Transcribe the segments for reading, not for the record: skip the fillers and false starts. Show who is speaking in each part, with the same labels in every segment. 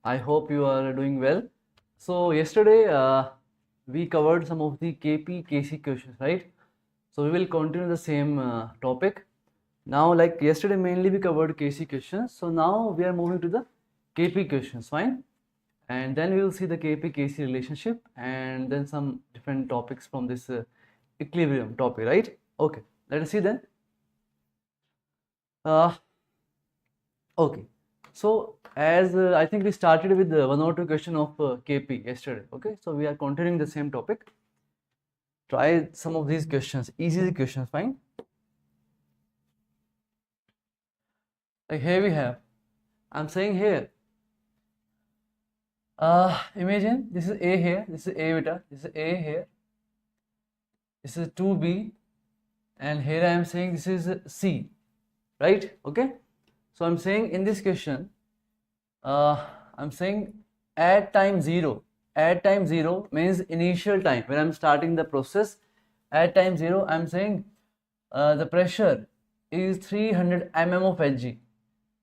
Speaker 1: I hope you are doing well. So yesterday we covered some of the KP KC questions, right? So we will continue the same topic. Now, like yesterday, mainly we covered KC questions. So now we are moving to the KP questions, fine? And then we will see the KP KC relationship and then some different topics from this equilibrium topic, right? Okay, let us see then. Okay, so as I think we started with one or two question of KP yesterday. Okay, so we are continuing the same topic. Try some of these questions, easy questions, fine. Like here we have, I'm saying here, imagine this is A here, this is A beta, this is A here, this is 2B, and here I am saying this is C, right? Okay, so I'm saying in this question, I'm saying at time 0 means initial time when I'm starting the process. At time 0 I'm saying the pressure is 300 mm of Hg.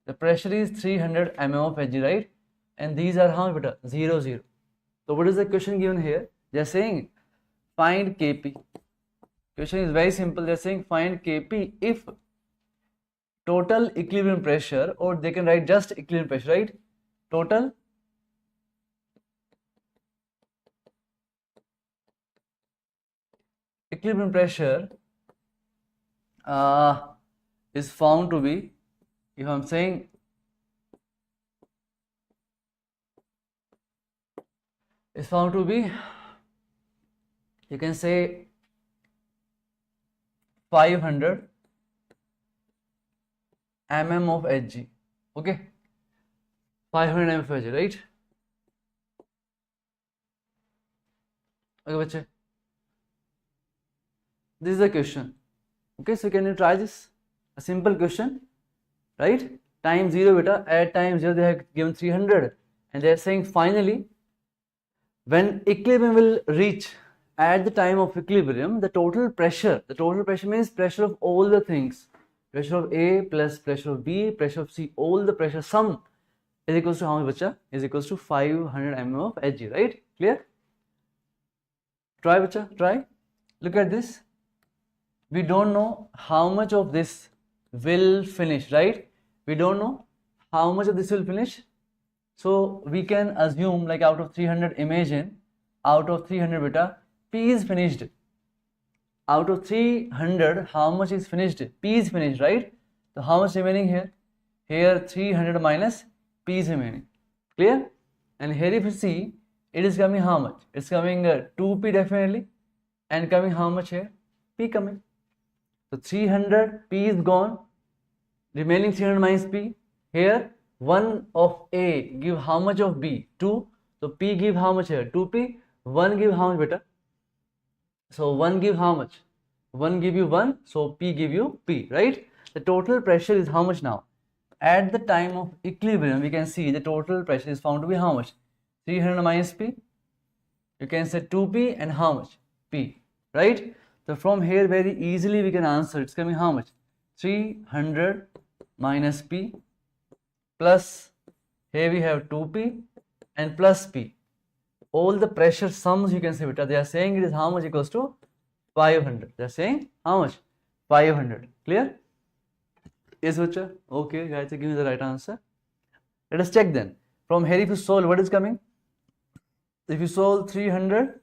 Speaker 1: The pressure is 300 mm of Hg, right? And these are how beta 0 0. So what is the question given here? They're saying find Kp. Question is very simple. They're saying find Kp if total equilibrium pressure, or they can write just equilibrium pressure, right? Total equilibrium pressure is found to be, if I'm saying is found to be, you can say 500 mm of Hg. Okay, 500 mm of Hg, right? Okay, bache. This is the question. Okay, so can you try this? A simple question, right? Time 0 beta, at time 0 they have given 300, and they are saying finally when equilibrium will reach, at the time of equilibrium, the total pressure means pressure of all the things, pressure of A plus pressure of B, pressure of C, all the pressure sum is equals to how much, bacha? Is equals to 500 mm of Hg, right? Clear? Try, bacha, try. Look at this. We don't know how much of this will finish, right? We don't know how much of this will finish. So we can assume, like out of 300, imagine out of 300 beta, P is finished. Out of 300, how much is finished? P is finished, right? So how much remaining here? Here 300 minus P is remaining. Clear? And here if you see, it is coming how much? It's coming 2P definitely, and coming how much here? P coming. So 300, P is gone, remaining 300 minus P. Here 1 of A give how much of B? 2. So P give how much here? 2P. 1 give how much beta? So 1 give how much? 1 give you 1, so P give you P, right? The total pressure is how much now? At the time of equilibrium, we can see the total pressure is found to be how much? 300 minus P. You can say 2P and how much? P, right? So from here very easily we can answer. It's coming how much? 300 minus P plus, here we have 2P and plus P. All the pressure sums you can say beta. They are saying it is how much equals to 500. They are saying how much? 500. Clear? Yes, bacha. Okay, guys, give me the right answer. Let us check then. From here if you solve, what is coming? If you solve 300,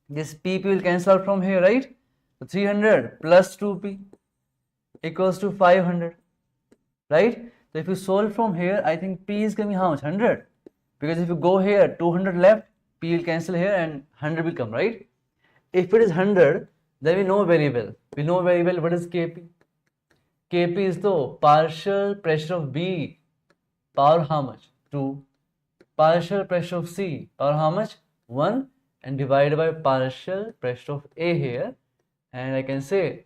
Speaker 1: this P will cancel out from here, right? So 300 plus 2P equals to 500, right? So if you solve from here, I think P is coming how much? 100. Because if you go here, 200 left, P will cancel here and 100 will come, right? If it is 100, then we know very well. We know very well what is Kp. Kp is the partial pressure of B, power how much? 2. Partial pressure of C, power how much? 1, and divided by partial pressure of A here, and I can say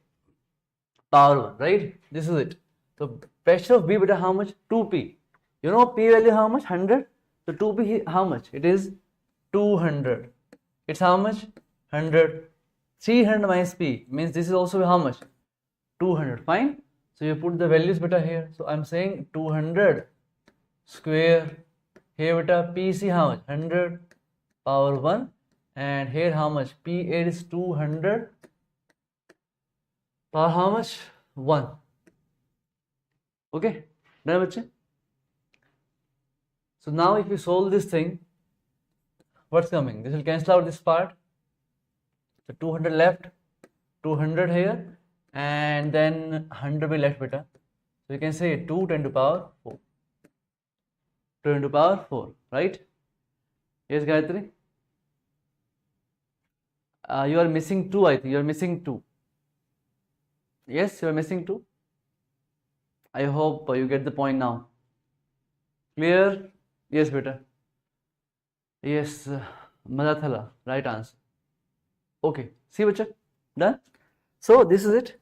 Speaker 1: power 1, right? This is it. So pressure of B beta how much? 2P. You know P value how much? 100. So 2P how much? It is 200. It's how much? 100. 300 minus P means this is also how much? 200. Fine. So you put the values beta here. So I'm saying 200 square Here beta PC how much? 100 power 1, and here how much? P8 is 200 power how much? 1. Okay, done bache? So now if you solve this thing, what's coming? This will cancel out this part. So 200 left, 200 here, and then 100 will left beta. So you can say 2 10 to power 4. 2 into power 4, right? Yes, Gayatri? You are missing 2, I think. You are missing 2. Yes, you are missing 2. I hope you get the point now. Clear? Yes, beta. Yes, Madathala, right answer. Okay, see bacha, done. So this is it.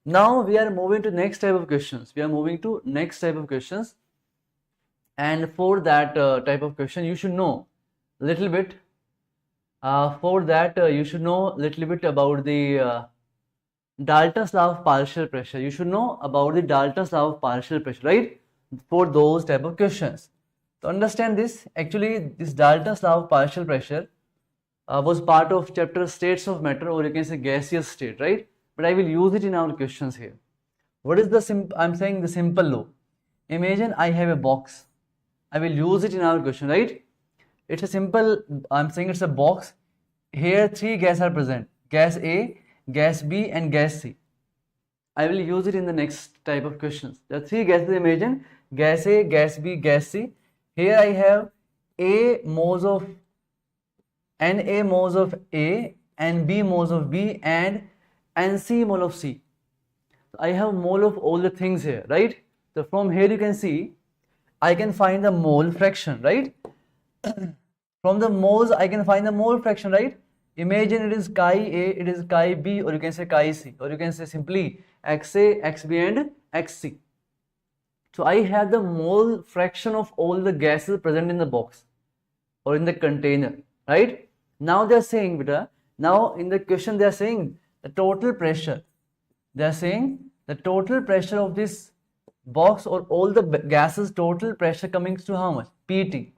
Speaker 1: Now we are moving to next type of questions. And for that type of question, you should know little bit. You should know little bit about the Dalton's law of partial pressure. You should know about the Dalton's law of partial pressure, right? For those type of questions. To understand this, actually, this Dalton's law of partial pressure was part of chapter states of matter, or you can say gaseous state, right? But I will use it in our questions here. What is the I'm saying the simple law. Imagine I have a box. I will use it in our question, right? It's a simple, I'm saying it's a box. Here 3 gases are present. Gas A, gas B, and gas C. I will use it in the next type of questions. There are 3 gases, imagine. Gas A, gas B, gas C. Here I have A moles of Na moles of A, and B moles of B, and C mole of C. So I have mole of all the things here, right? So from here you can see, I can find the mole fraction, right? From the moles, I can find the mole fraction, right? Imagine it is chi A, it is chi B, or you can say chi C, or you can say simply XA, XB, and XC. So I have the mole fraction of all the gases present in the box or in the container, right? Now they are saying, beta, now in the question they are saying the total pressure. They are saying the total pressure of this box or all the gases, total pressure coming to how much? PT.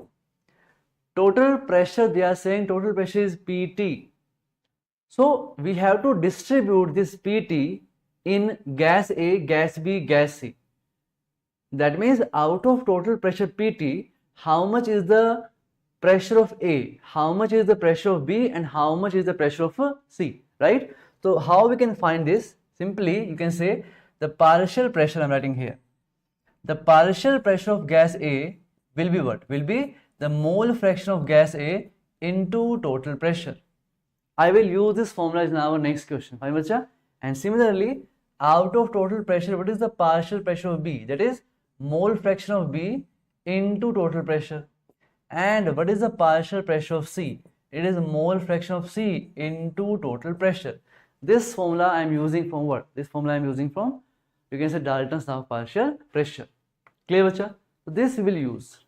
Speaker 1: Total pressure, they are saying total pressure is PT. So we have to distribute this PT in gas A, gas B, gas C. That means out of total pressure PT, how much is the pressure of A, how much is the pressure of B, and how much is the pressure of C, right? So how we can find this? Simply you can say the partial pressure, I'm writing here. The partial pressure of gas A will be what? Will be the mole fraction of gas A into total pressure. I will use this formula in our next question. Fine, bacha? And similarly, out of total pressure, what is the partial pressure of B? That is mole fraction of B into total pressure. And what is the partial pressure of C? It is mole fraction of C into total pressure. This formula I am using from what? This formula I am using from, you can say Dalton's law of partial pressure. Clear, bacha? So this we will use.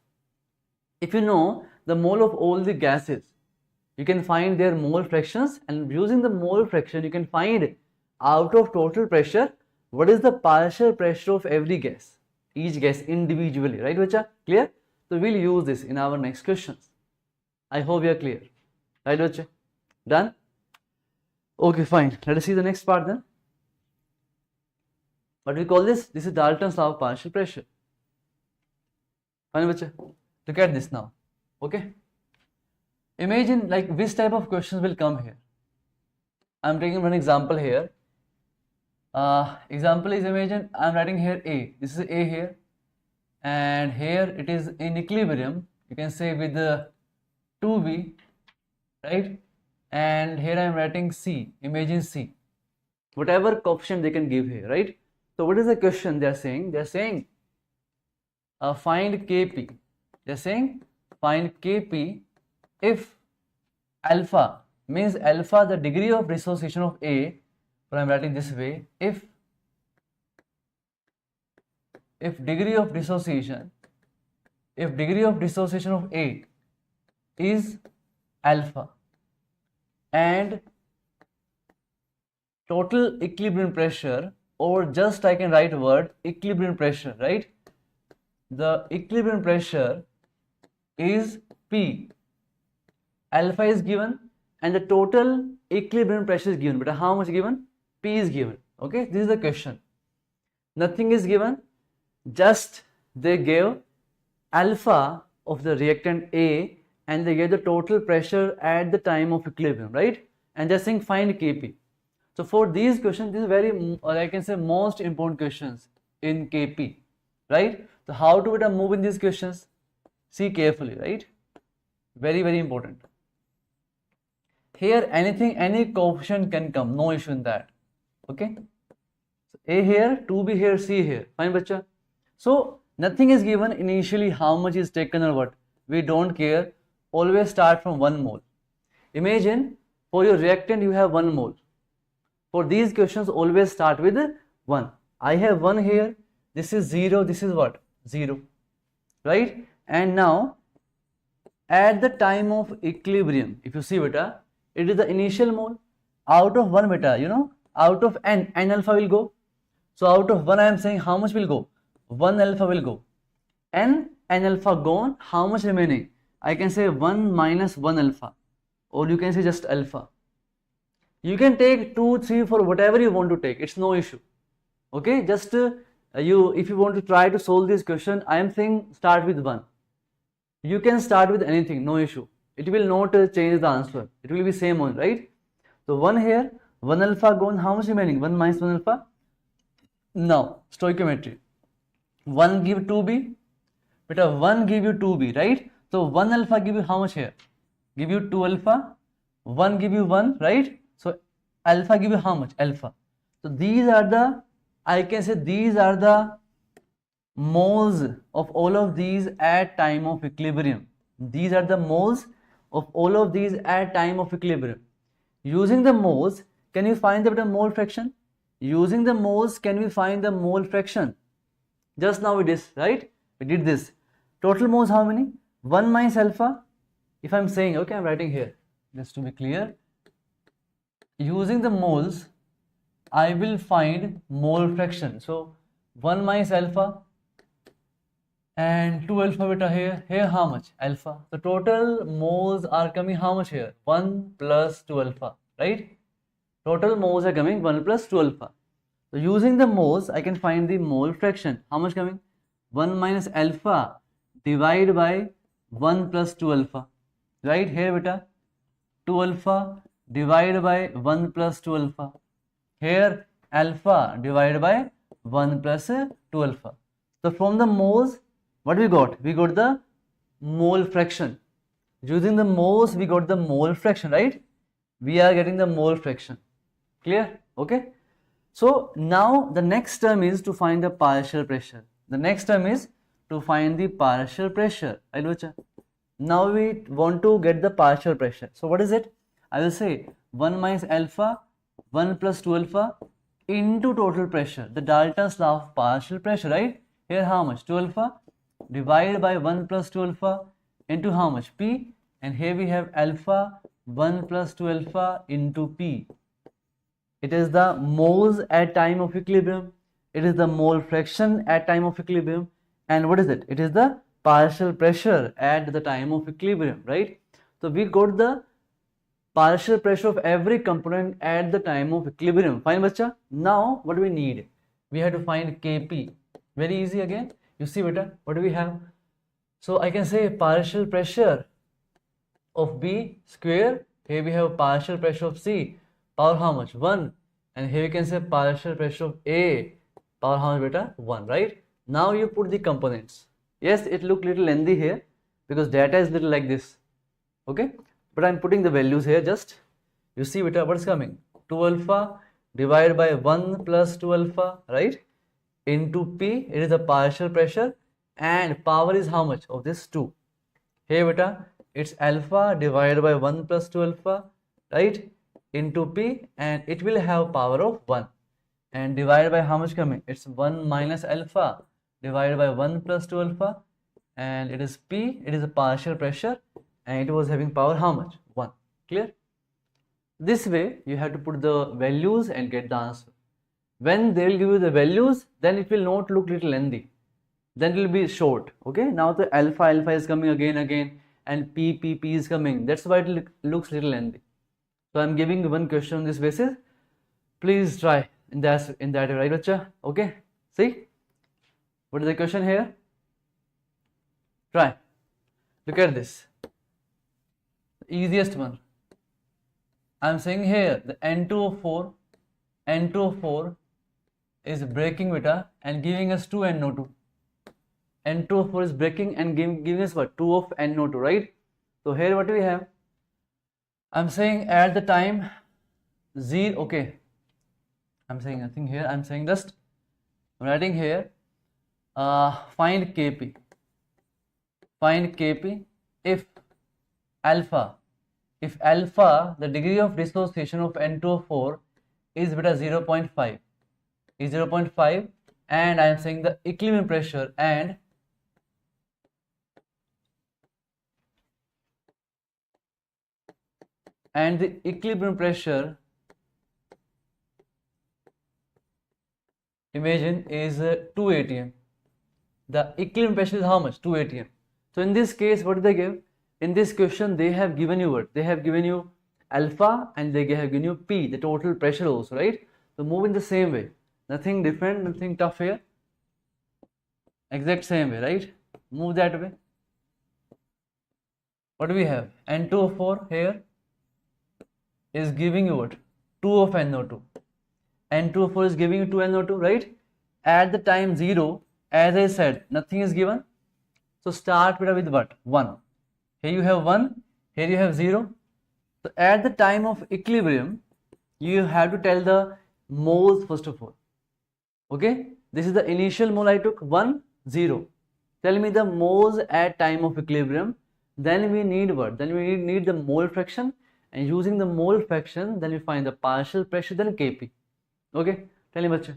Speaker 1: If you know the mole of all the gases, you can find their mole fractions, and using the mole fraction you can find out of total pressure what is the partial pressure of every gas, each gas individually, right, bacha? Clear? So we'll use this in our next questions. I hope you are clear, right, bacha? Done? Okay, fine. Let us see the next part then. What we call this? This is Dalton's law of partial pressure. Fine, bacha? Look at this now. Okay? Imagine like which type of questions will come here. I'm taking one example here. Example is, imagine I'm writing here A. This is A here, and here it is in equilibrium. You can say with the 2V, right? And here I am writing C. Imagine C. Whatever coefficient they can give here, right? So what is the question they are saying? They are saying find Kp. They are saying find Kp if alpha means alpha the degree of dissociation of A, but I am writing this way, if degree of dissociation of A is alpha and total equilibrium pressure, or just I can write word equilibrium pressure, right? The equilibrium pressure is P. Alpha is given and the total equilibrium pressure is given. But how much given? P is given. Okay, this is the question. Nothing is given, just they gave alpha of the reactant A and they gave the total pressure at the time of equilibrium, right? And they're saying find Kp. So for these questions, these are very, or I can say most important questions in Kp, right? So how to move in these questions? See carefully, right? Very, very important. Here anything, any coefficient can come, no issue in that. Okay? So A here, 2B here, C here. Fine, bacha. So nothing is given initially, how much is taken or what. We don't care. Always start from 1 mole. Imagine for your reactant you have 1 mole. For these questions, always start with 1. I have 1 here. This is 0. This is what? 0. Right? And now, at the time of equilibrium, if you see beta, it is the initial mole. Out of 1 beta, you know, out of n alpha will go. So out of 1, I am saying how much will go? 1 alpha will go. N alpha gone, how much remaining? I can say 1 minus 1 alpha, or you can say just alpha. You can take 2, 3, 4, whatever you want to take. It's no issue. Okay, just if you want to try to solve this question, I am saying start with 1. You can start with anything, no issue. It will not change the answer. It will be same one, right? So 1 here, 1 alpha gone, how much remaining? 1 minus 1 alpha. Now, stoichiometry. 1 give 2b, beta 1 give you 2b, right? So 1 alpha give you how much here? Give you 2 alpha, 1 give you 1, right? So alpha give you how much? Alpha. So these are the, I can say these are the moles of all of these at time of equilibrium. These are the moles of all of these at time of equilibrium. Using the moles, can you find the mole fraction? Using the moles, can we find the mole fraction? Just now we did, right? We did this. Total moles how many? 1 minus alpha. If I'm saying, okay, I'm writing here, just to be clear. Using the moles, I will find mole fraction. So 1 minus alpha and 2 alpha beta here. Here how much? Alpha. The total moles are coming how much here? 1 plus 2 alpha, right? Total moles are coming 1 plus 2 alpha. So using the moles, I can find the mole fraction. How much coming? 1 minus alpha divided by 1 plus 2 alpha. Right here beta, 2 alpha divided by 1 plus 2 alpha. Here alpha divided by 1 plus 2 alpha. So from the moles, what we got? We got the mole fraction. Using the moles, we got the mole fraction, right? We are getting the mole fraction. Clear? Okay. So now the next term is to find the partial pressure. The next term is to find the partial pressure. Right, bacha? Now we want to get the partial pressure. So what is it? I will say 1 minus alpha, 1 plus 2 alpha into total pressure. The Dalton's law of partial pressure, right? Here how much? 2 alpha divided by 1 plus 2 alpha into how much? P. And here we have alpha 1 plus 2 alpha into P. It is the moles at time of equilibrium. It is the mole fraction at time of equilibrium. And what is it? It is the partial pressure at the time of equilibrium, right? So we got the partial pressure of every component at the time of equilibrium. Fine, bacha. Now what do we need? We have to find Kp. Very easy again. You see beta, what do we have? So I can say partial pressure of B square. Here we have partial pressure of C. Power how much? 1. And here we can say partial pressure of A. Power how much beta? 1, right? Now you put the components. Yes, it look little lengthy here because data is little like this. Okay, but I'm putting the values here just. You see beta, what's coming? 2 alpha divided by 1 plus 2 alpha, right? Into P, it is the partial pressure, and power is how much of this? 2. Here beta, it's alpha divided by 1 plus 2 alpha, right? Into P, and it will have power of 1. And divided by how much coming? It's 1 minus alpha divided by 1 plus 2 alpha, and it is P, it is a partial pressure, and it was having power how much? 1. Clear? This way you have to put the values and get the answer. When they will give you the values, then it will not look little lengthy. then it will be short. Okay, now the alpha is coming again, and p is coming. That's why it looks little lengthy. So I'm giving one question on this basis. Please try in that way, right, bacha? Okay, see what is the question here? Try. Look at this. The easiest one. I'm saying here the N2O4 is breaking beta and giving us 2 NO2. N2O4 is breaking and giving us what? 2 of NO2, right? So here what do we have? I'm saying at the time 0, okay. I'm saying nothing here. I'm saying just, I'm writing here, find Kp. Find Kp if alpha, the degree of dissociation of N2O4 is beta 0.5, and I am saying the equilibrium pressure and the equilibrium pressure, imagine, is 2 atm. The equilibrium pressure is how much? 2 atm. So in this case, what did they give? In this question, they have given you what? They have given you alpha and they have given you P, the total pressure also, right? So move in the same way. Nothing different, nothing tough here. Exact same way, right? Move that way. What do we have? N2O4 here is giving you what? 2 of NO2. N2O4 is giving you 2 NO2, right? At the time 0, as I said, nothing is given. So start with what? 1. Here you have 1, here you have 0. So at the time of equilibrium, you have to tell the moles first of all. Okay? This is the initial mole I took, 1, 0. Tell me the moles at time of equilibrium. Then we need what? Then we need the mole fraction. And using the mole fraction, then we find the partial pressure, then Kp. Okay? Tell me, bacha.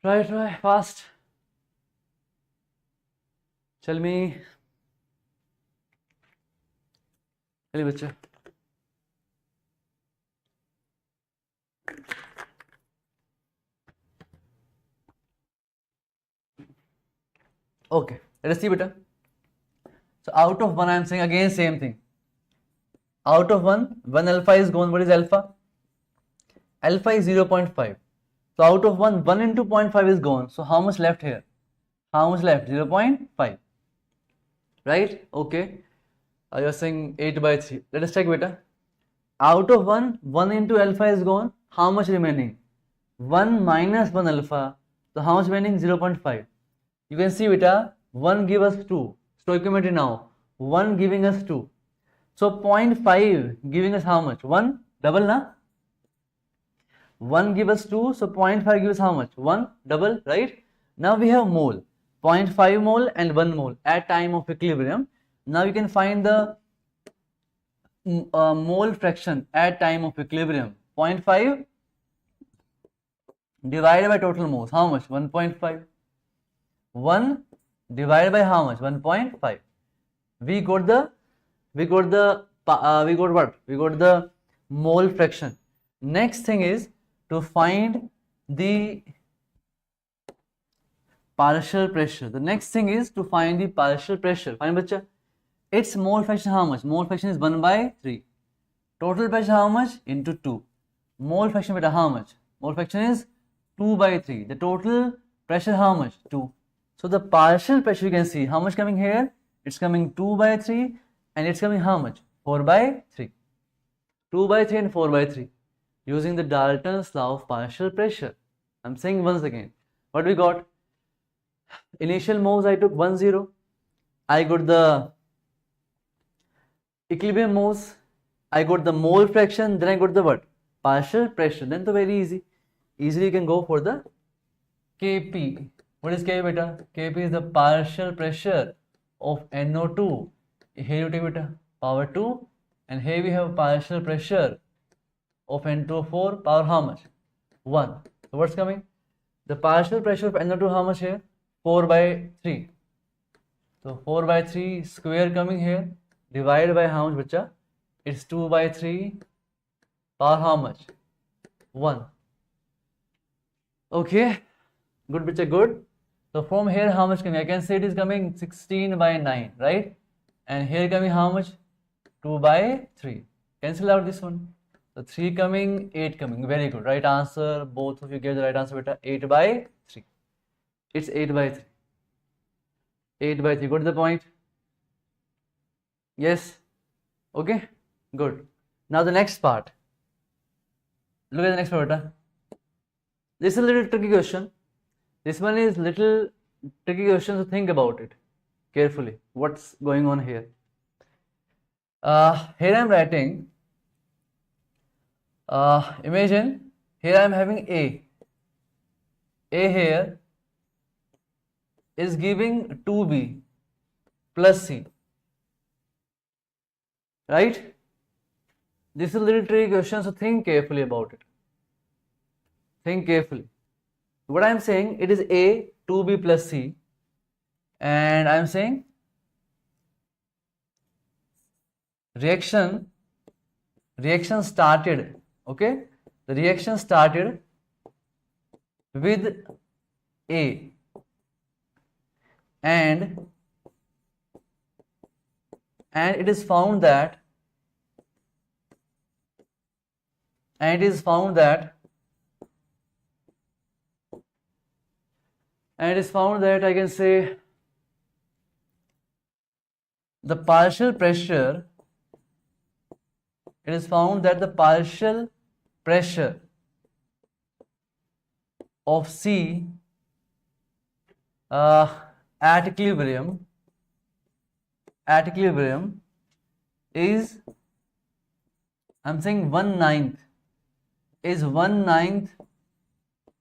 Speaker 1: Try, fast. Tell me. Tell me, bacha. Okay, let us see, beta. So out of 1, I am saying again same thing. Out of 1 alpha is gone. What is alpha? Alpha is 0.5. So out of 1 into 0.5 is gone. So how much left here? How much left? 0.5. Right? Okay. You are saying 8/3. Let us check, beta. Out of 1 into alpha is gone. How much remaining? 1 minus 1 alpha. So how much remaining? 0.5. You can see, beta, 1 give us 2. Stoichiometry now. 1 giving us 2. So 0.5 giving us how much? 1, double na? 1 give us 2, so 0.5 gives how much? 1, double, right? Now we have mole. 0.5 mole and 1 mole at time of equilibrium. Now you can find the mole fraction at time of equilibrium. 0.5 divided by total moles. How much? 1.5. 1 divided by how much? 1.5. We got the mole fraction. Next thing is to find the partial pressure. The next thing is to find the partial pressure. Fine, bacha. Its mole fraction how much? Mole fraction is 1/3. Total pressure how much? Into 2. Mole fraction beta how much? Mole fraction is 2/3. The total pressure how much? 2. So the partial pressure you can see how much coming here? It's coming 2/3 and it's coming how much? 4/3. 2/3 and 4/3. Using the Dalton's law of partial pressure. I'm saying once again. What we got? Initial moles I took 1, 0. I got the equilibrium moles. I got the mole fraction. Then I got the what? Partial pressure. Then to very easy. Easily you can go for the Kp. What is Kp, beta? Kp is the partial pressure of NO2. Here you take beta power 2. And here we have partial pressure of N2O4 power how much? 1. So what's coming? The partial pressure of NO2 how much here? 4/3. So 4/3 square coming here. Divided by how much, bacha? It's 2/3 power how much? 1. Okay. Good, bacha, good. So from here, how much coming? I can say it is coming 16 by 9, right? And here coming how much? 2 by 3. Cancel out this one. So 3 coming, 8 coming. Very good. Right answer. Both of you gave the right answer, beta. 8 by 3. It's 8 by 3. 8 by 3. Got the point? Yes. Okay. Good. Now the next part. Look at the next part, beta. This is a little tricky question. This one is little tricky question, so think about it carefully. What's going on here? Here I'm writing. Imagine here I'm having A. A here is giving 2B plus C. Right? This is a little tricky question, so think carefully about it. Think carefully. What I am saying, it is A, 2B plus C, and I am saying reaction started, okay? The reaction started with A, and it is found that I can say the partial pressure, it is found that the partial pressure of C at equilibrium is, I'm saying 1/9 is 1/9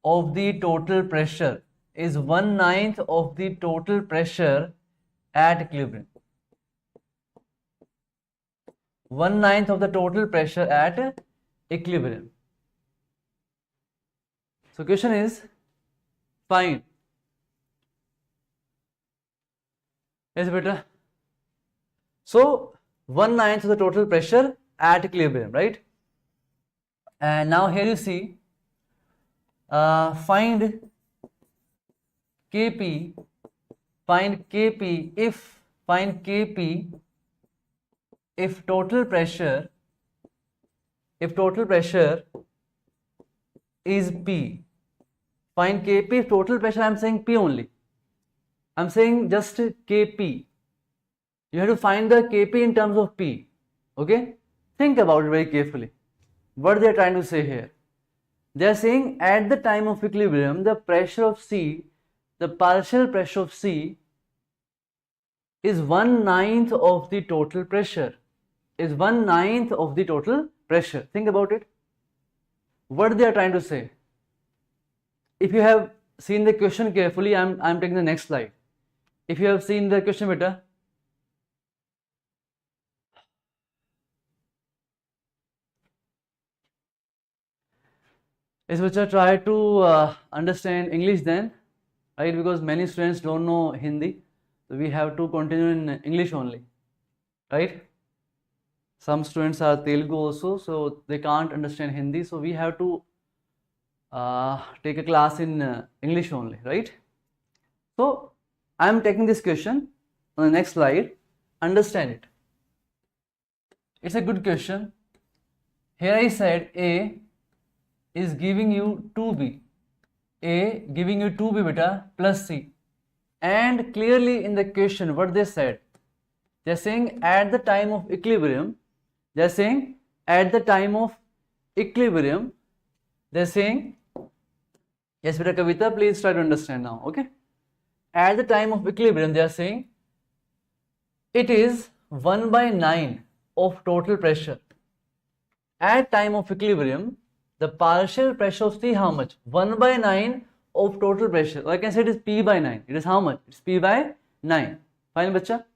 Speaker 1: of the total pressure, is 1/9 of the total pressure at equilibrium. 1/9 of the total pressure at equilibrium. So question is find. Yes, beta. So 1/9 of the total pressure at equilibrium, right? And now here you see, find Kp if total pressure is P. Find Kp if total pressure, I'm saying P only. I'm saying just Kp. You have to find the Kp in terms of P. Okay? Think about it very carefully. What they are trying to say here? They are saying at the time of equilibrium, the pressure of C, the partial pressure of C is 1/9 of the total pressure. Is 1/9 of the total pressure. Think about it. What they are trying to say? If you have seen the question carefully, I'm taking the next slide. If you have seen the question, beta. Is which I try to understand English then, right? Because many students don't know Hindi, so we have to continue in English only, right? Some students are Telugu also, so they can't understand Hindi, so we have to take a class in English only, right? So I am taking this question on the next slide. Understand it. It's a good question. Here I said A is giving you 2B. A giving you 2B beta plus C. And clearly in the question what they said, they're saying at the time of equilibrium, they're saying at the time of equilibrium, they're saying, yes beta Kavita, please try to understand now, okay? At the time of equilibrium, they are saying it is 1/9 of total pressure. At time of equilibrium, the partial pressure of C how much? 1/9 of total pressure. Or I can say it is P/9. It is how much? It's P/9. Fine, bacha.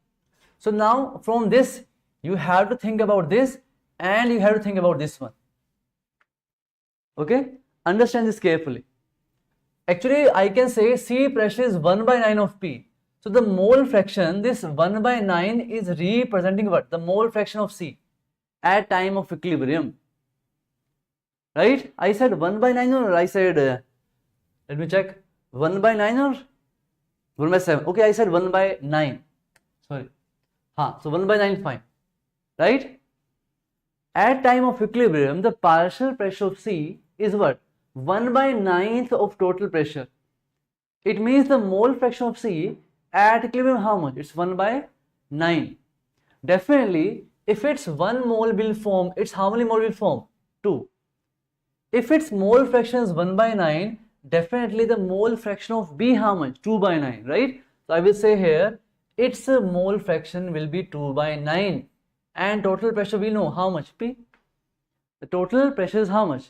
Speaker 1: So now from this, you have to think about this and you have to think about this one. Okay? Understand this carefully. Actually, I can say C pressure is 1/9 of P. So the mole fraction, this 1/9 is representing what? The mole fraction of C at time of equilibrium. Right? I said 1/9 or I said, let me check, 1/9 or 1 by 7. Okay, I said 1 by 9. Sorry. So 1 by 9, fine. Right? At time of equilibrium, the partial pressure of C is what? 1 by 9th of total pressure. It means the mole fraction of C at equilibrium, how much? It's 1 by 9. Definitely, if it's 1 mole will form, it's how many mole will form? 2. If its mole fraction is 1 by 9, definitely the mole fraction of B how much? 2 by 9, right? So I will say here, its mole fraction will be 2 by 9. And total pressure we know how much? P. The total pressure is how much?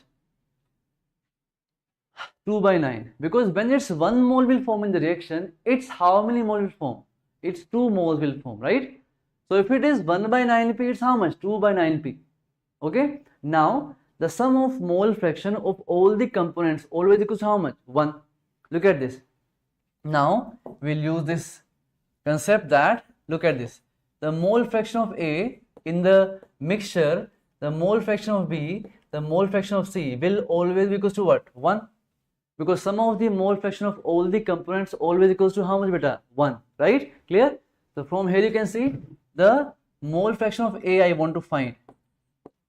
Speaker 1: 2 by 9. Because when it's 1 mole will form in the reaction, it's how many mole will form? It's 2 moles will form, right? So if it is 1 by 9p, it's how much? 2 by 9p. Okay? Now, the sum of mole fraction of all the components always equals to how much? 1. Look at this. Now, we'll use this concept that, look at this. The mole fraction of A in the mixture, the mole fraction of B, the mole fraction of C will always be equals to what? 1. Because sum of the mole fraction of all the components always equals to how much, beta? 1. Right? Clear? So from here you can see the mole fraction of A I want to find.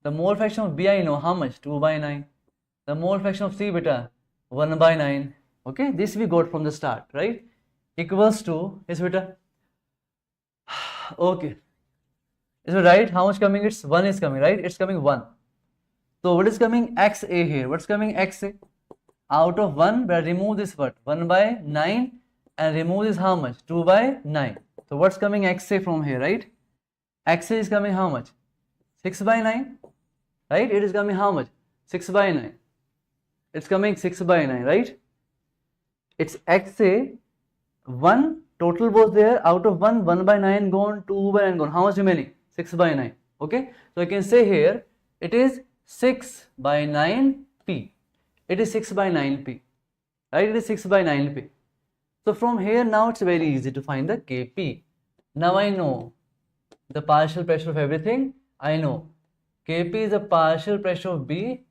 Speaker 1: The mole fraction of B I know how much? 2 by 9. The mole fraction of C, beta? 1 by 9. Okay? This we got from the start, right? Equals to, yes beta? Okay. Is it right? How much coming? It's 1 is coming, right? It's coming 1. So what is coming? XA here. What's coming? XA. Out of 1, but remove this what? 1 by 9 and remove this how much? 2 by 9. So what's coming XA from here, right? XA is coming how much? 6 by 9, right? It is coming how much? 6 by 9. It's coming 6 by 9, right? It's XA, 1 total was there, out of 1, 1 by 9 gone, 2 by 9 gone. How much remaining? 6 by 9. Okay? So I can say here, it is 6 by 9p. It is 6 by 9p, right? It is 6 by 9p. So from here now it's very easy to find the Kp. Now I know the partial pressure of everything. I know Kp is the partial pressure of B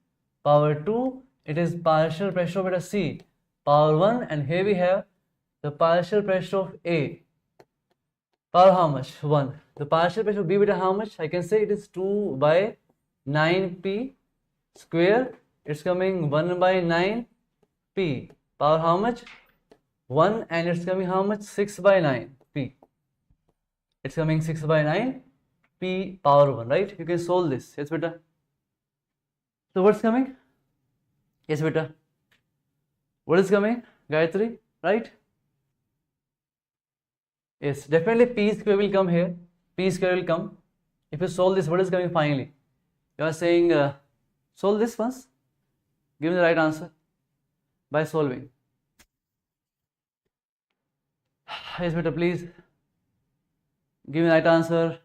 Speaker 1: power 2. It is partial pressure of C power 1. And here we have the partial pressure of A power how much? 1. The partial pressure of B beta how much? I can say it is 2 by 9p square. It's coming 1 by 9 p power how much? 1. And it's coming how much? 6 by 9 p. It's coming 6 by 9 p power 1, right? You can solve this. Yes, beta. So what's coming? Yes, beta. What is coming? Gayatri, right? Yes, definitely p square will come here. P square will come. If you solve this, what is coming finally? You are saying solve this once. Give me the right answer by solving. Yes, beta, please. Give me the right answer.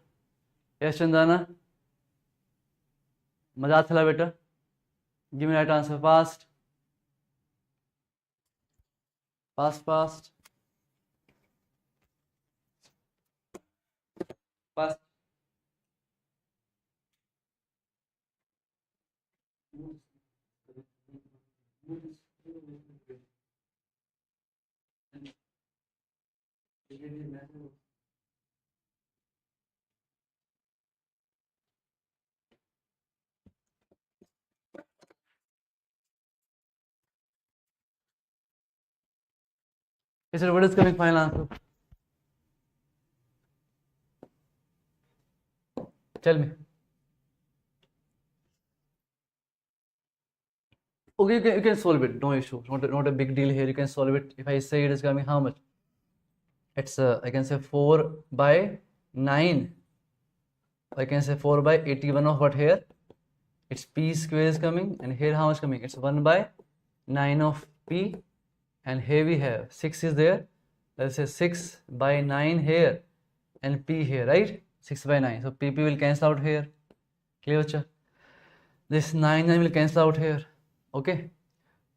Speaker 1: Yes, Chandana. Maza thala, beta. Give me the right answer fast. Fast. Fast. Yes, sir, what is coming final answer? Tell me. Okay, you can solve it. No issue. Not a big deal here. You can solve it. If I say it is coming how much? It's I can say 4 by 9. I can say 4 by 81 of what here? It's p square is coming, and here how much coming? It's 1 by 9 of p, and here we have 6 is there. Let's say 6 by 9 here and p here, right? 6 by 9. So pp will cancel out here. Clear, cha? This 9 will cancel out here. Okay?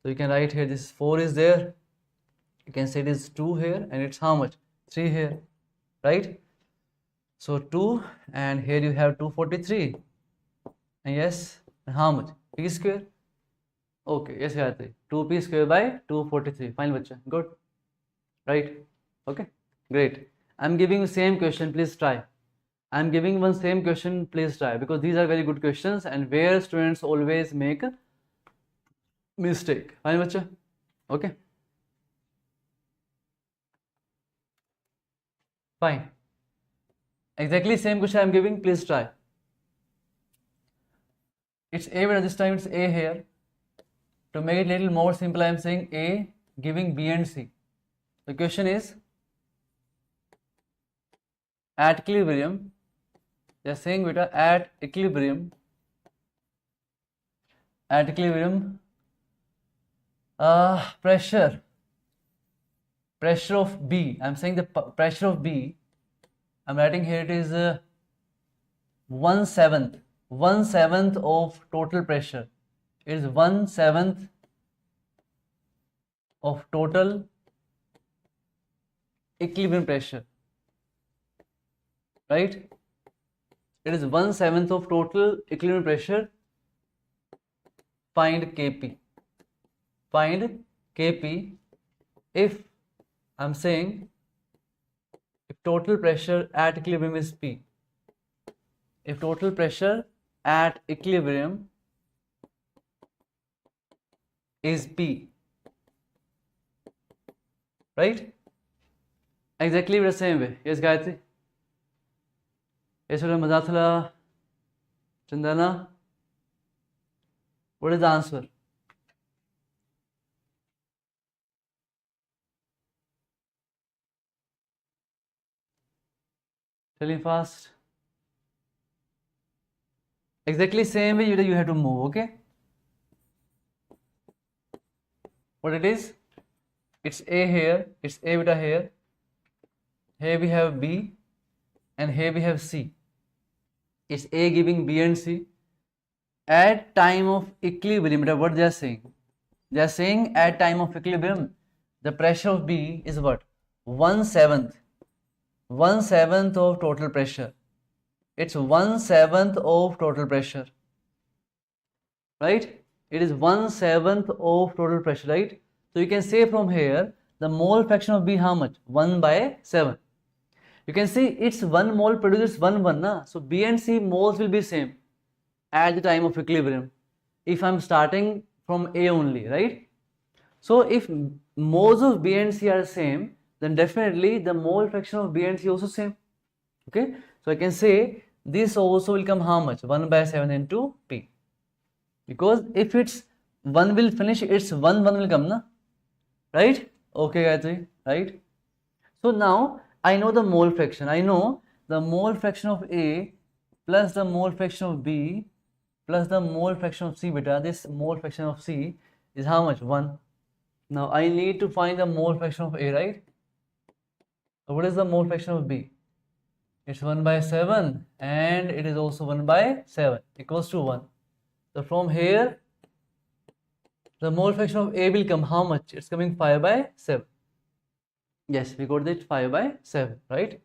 Speaker 1: So you can write here this 4 is there. You can say it is 2 here, and it's how much? 3 here, right? So 2, and here you have 243. And yes, and how much? P square. Okay, yes, Gayatri. 2p square by 243. Fine, bacha. Good. Right? Okay, great. I'm giving you same question, please try. I'm giving one same question, please try, because these are very good questions and where students always make a mistake. Fine, bacha? Okay. Fine. Exactly same question I'm giving, please try. It's A, but this time it's A here. To make it a little more simple, I'm saying A giving B and C. The question is, at equilibrium, they're saying beta at equilibrium, pressure of B, I'm saying the pressure of B, I'm writing here it is 1/7 of total pressure. It is 1/7 of total equilibrium pressure, right? It is 1/7 of total equilibrium pressure. Find Kp. Find Kp if I'm saying if total pressure at equilibrium is P. If total pressure at equilibrium is P, right? Exactly the same way. Yes, Gayatri. Yes, Mazathala, Chandana. What is the answer? Tell me fast. Exactly same way you have to move, okay? What it is? It's A here, it's A beta here. Here we have B, and here we have C. It's A giving B and C. At time of equilibrium, what they are saying? They are saying at time of equilibrium, the pressure of B is what? 1/7. 1/7 of total pressure. It's 1/7 of total pressure, right? It is 1/7 of total pressure, right? So you can say from here the mole fraction of B how much? 1/7. You can see it's 1 mole produces 1 na? So B and C moles will be same at the time of equilibrium if I'm starting from A only, right? So if moles of B and C are same, then definitely the mole fraction of B and C also same. Okay, so I can say this also will come how much? 1/7 into P. Because if it's 1 will finish, it's 1 will come, na? Right? Okay, Gayatri, right? So now I know the mole fraction. I know the mole fraction of A plus the mole fraction of B plus the mole fraction of C beta. This mole fraction of C is how much? 1. Now I need to find the mole fraction of A, right? So what is the mole fraction of B? It's 1/7 and it is also 1/7 equals to 1. So from here the mole fraction of A will come how much? It's coming 5/7. Yes, we got it 5/7, right?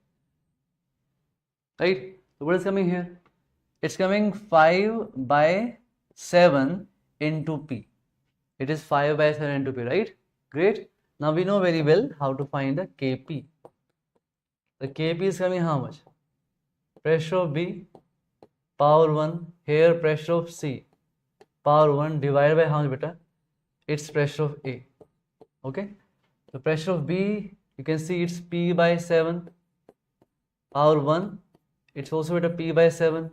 Speaker 1: Right? So what is coming here? It's coming 5/7 into P. It is 5/7 into P, right? Great. Now we know very well how to find the Kp. The Kp is coming how much? Pressure of B power 1. Here pressure of C power 1 divided by how much beta? It's pressure of A. Okay. The pressure of B, you can see it's P/7 power 1. It's also at a P/7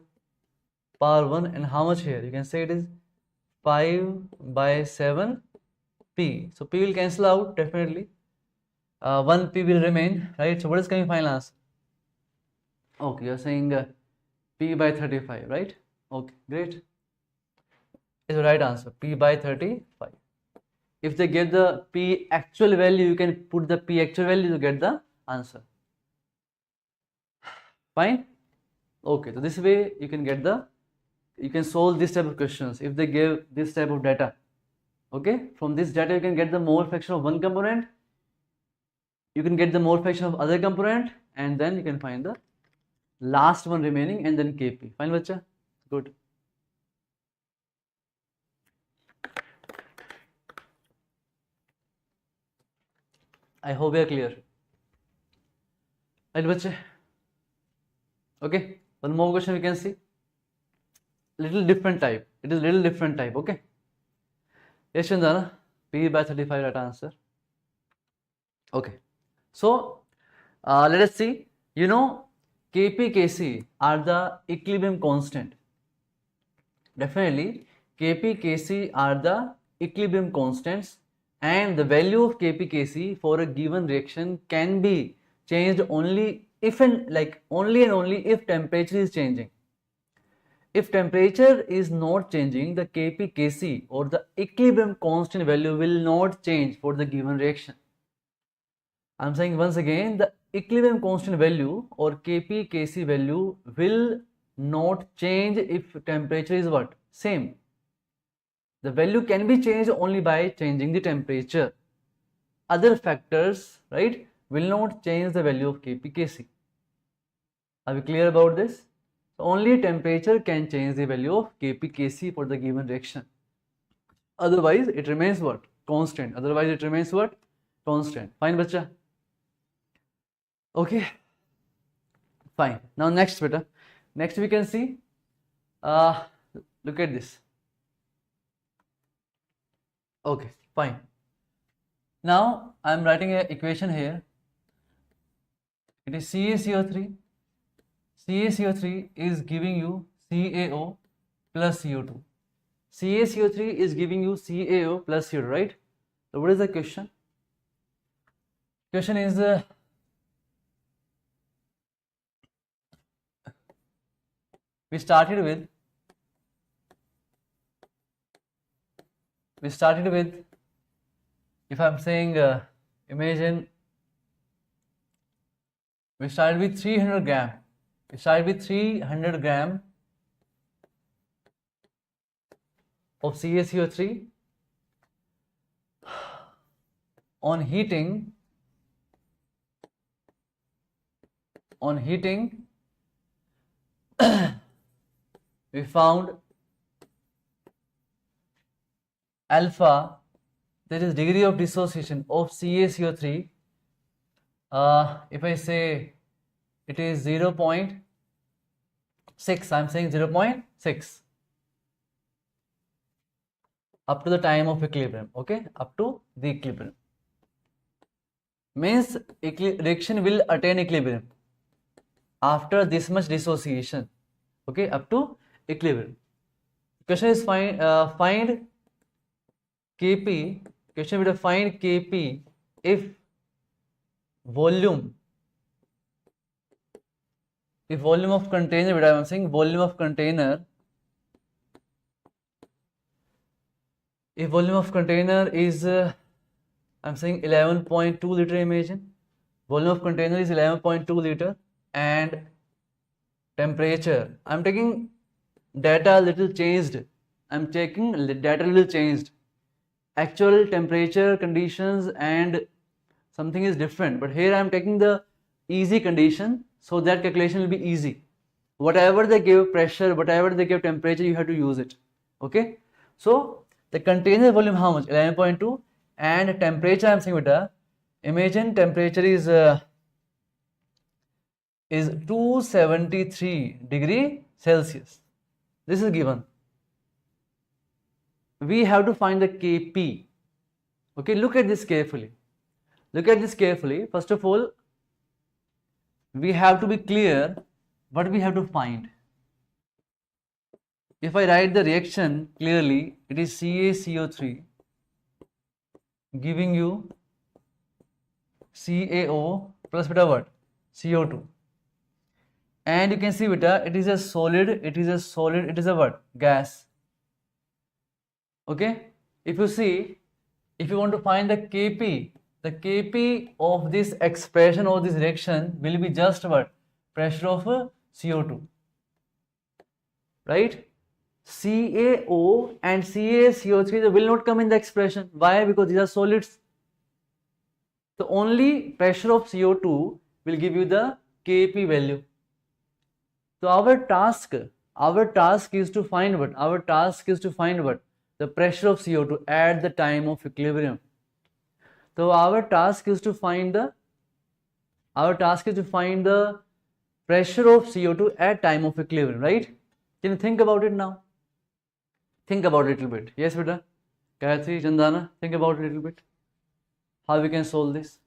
Speaker 1: power 1, and how much here? You can say it is 5/7 P. So P will cancel out definitely. 1 P will remain, right? So what is coming final answer? Okay, you're saying P/35, right? Okay, great. Is the right answer. P/35. If they get the P actual value, you can put the P actual value to get the answer. Fine? Okay, so this way you can get you can solve this type of questions if they give this type of data. Okay, from this data you can get the mole fraction of one component, you can get the mole fraction of other component, and then you can find the last one remaining and then Kp. Fine, bacha? Good. I hope we are clear. Right, bache? Okay, one more question we can see. Little different type. It is little different type. Okay. Yes, Chandana. P by 35 right answer. Okay. So let us see. You know, Kp, Kc are the equilibrium constant. Definitely, Kp, Kc are the equilibrium constants, and the value of Kp, Kc for a given reaction can be changed only if and only if temperature is changing. If temperature is not changing, the Kp, Kc or the equilibrium constant value will not change for the given reaction. I am saying once again, the equilibrium constant value or Kp, Kc value will not change if temperature is what? Same. The value can be changed only by changing the temperature. Other factors, right, will not change the value of Kp, Kc. Are we clear about this? So only temperature can change the value of Kp, Kc for the given reaction. Otherwise, it remains what? Constant. Otherwise, it remains what? Constant. Fine, bacha? Okay. Fine. Now next, beta. Next we can see. Look at this. Okay, fine. Now I am writing an equation here. It is CaCO3. CaCO3 is giving you CaO plus CO2. CaCO3 is giving you CaO plus CO2, right? So what is the question? Question is we started with if I'm saying imagine we started with 300 gram. We started with 300 gram of CaCO3 on heating we found alpha, that is degree of dissociation of CaCO3. If I say it is 0.6, I'm saying 0.6 up to the time of equilibrium. Okay, up to the equilibrium means reaction will attain equilibrium after this much dissociation. Okay, up to equilibrium. Question is find Kp. Question will find Kp if volume of container, I am saying volume of container, if volume of container is I'm saying 11.2 liter, imagine volume of container is 11.2 liter and temperature, I'm taking data little changed, I'm checking data little changed, actual temperature conditions and something is different, but here I am taking the easy condition, so that calculation will be easy. Whatever they give pressure, whatever they give temperature, you have to use it. Okay, so the container volume how much? 11.2 and temperature, I am saying beta, imagine temperature is 273 degree Celsius. This is given. We have to find the Kp. Okay, look at this carefully. First of all, we have to be clear what we have to find. If I write the reaction clearly, it is CaCO3 giving you CaO plus beta what? CO2. And you can see beta, it is a solid, it is a what? Gas. Okay, if you see, if you want to find the Kp, the Kp of this expression or this reaction will be just what? Pressure of CO2, right? CaO and CaCO3 will not come in the expression. Why? Because these are solids. So only pressure of CO2 will give you the Kp value. So our task is to find what? The pressure of CO2 at the time of equilibrium. So our task is to find the Our task is to find the pressure of CO2 at time of equilibrium, right? Can you think about it now? Think about it a little bit. Yes, beta. Gayatri, Chandana, think about it a little bit. How we can solve this?